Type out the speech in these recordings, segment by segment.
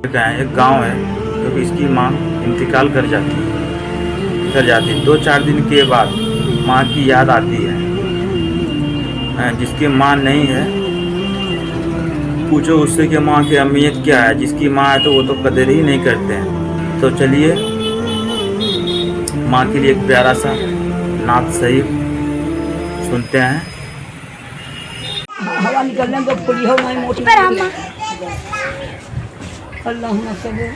एक गांव है जो कि इसकी माँ इंतकाल कर जाती है। 2-4 दिन के बाद माँ की याद आती है। जिसकी माँ नहीं है पूछो उससे कि माँ की अहमियत क्या है। जिसकी माँ है तो वो तो कदर ही नहीं करते हैं। तो चलिए माँ के लिए एक प्यारा सा नात शरीफ सुनते हैं। हवा निकलने दो पूरी हो मैं मोटी अल्लाहुम्मा सल्ली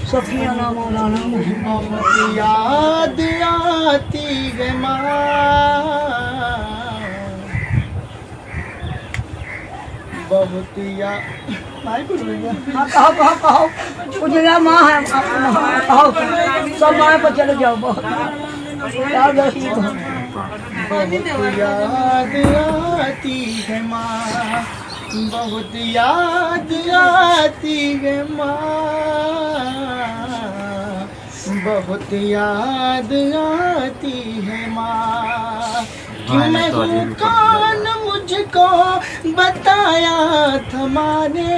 सफिया ना मौलाना मोहम्मद याद आती है माँ बहुत हाँ कहो मुझे यहाँ माँ है कहो सब माँ पर चले जाओ बहुत याद याद आती है माँ बहुत याद आती है माँ बहुत याद आती है माँ कि मैं हूँ कौन मुझको बताया था माँ ने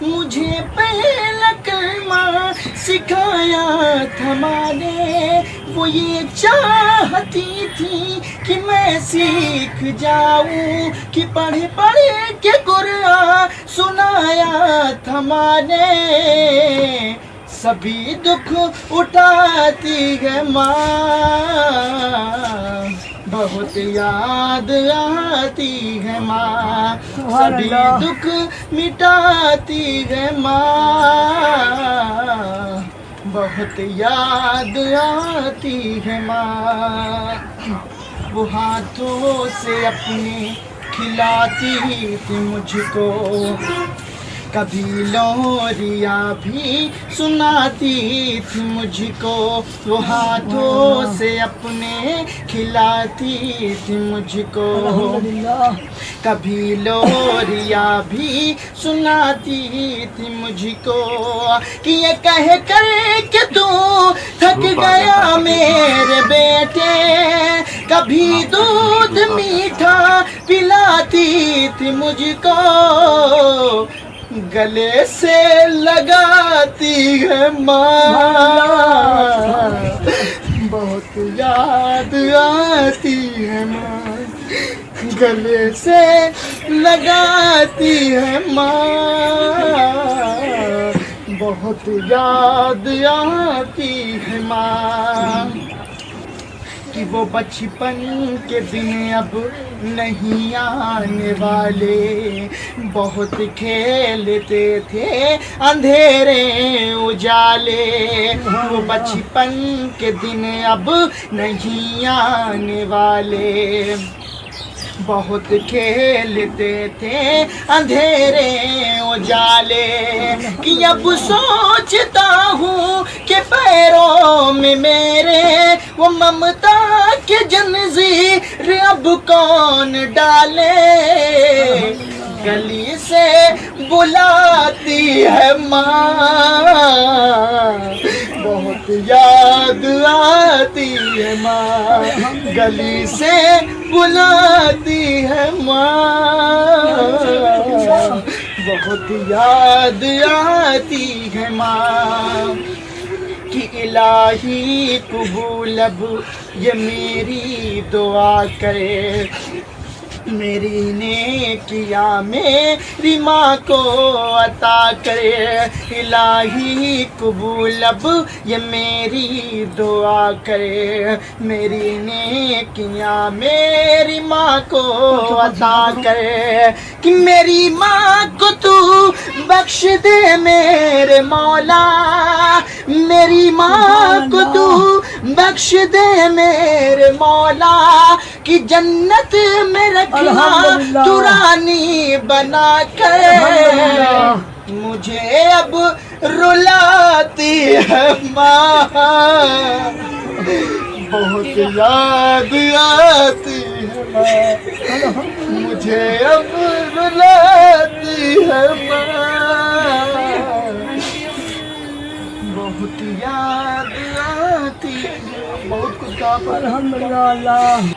मुझे पहला कलमा सिखाया था माँ ने वो ये चाहती थी कि मैं सीख जाऊं कि पढ़े पढ़े के कुरान सुनाया था माँ ने सभी दुख उठाती है माँ बहुत याद आती है माँ सभी दुख मिटाती है माँ बहुत याद आती है माँ वो हाथों से अपने खिलाती थी मुझको कभी लोरिया भी सुनाती थी मुझको वो हाथों से अपने खिलाती थी मुझको कभी लोरिया भी सुनाती थी मुझको कि ये कह कर के तू थक गया मेरे बेटे कभी दूध मीठा पिलाती थी मुझको गले से लगाती है माँ बहुत याद आती है माँ गले से लगाती है माँ बहुत याद आती है माँ कि वो बचपन के दिन अब नहीं आने वाले बहुत खेलते थे अंधेरे उजाले वो बचपन के दिन अब नहीं आने वाले बहुत खेलते थे अंधेरे उजाले कि अब सोचता हूँ कि पैरों में मेरे वो ममता के जंजीर अब कौन डाले गली से बुलाती है माँ बहुत याद आती है माँ गली से बुलाती है माँ बहुत याद आती है माँ कि इलाही कबूल अब ये मेरी दुआ करे मेरी नेकिया मेरी माँ को अता करे इलाही कबूल अब ये मेरी दुआ करे मेरी नेकिया मेरी माँ को अता करे कि मेरी माँ को तू बख्श दे मेरे मौला मेरी माँ को तू बख्श दे मेरे मौला कि जन्नत में रखना तू रानी बना कर मुझे अब रुलाती है माँ बहुत याद आती है माँ मुझे अब रुलाती है माँ बहुत याद आती है बहुत कुछ अल्हम्दुलिल्लाह।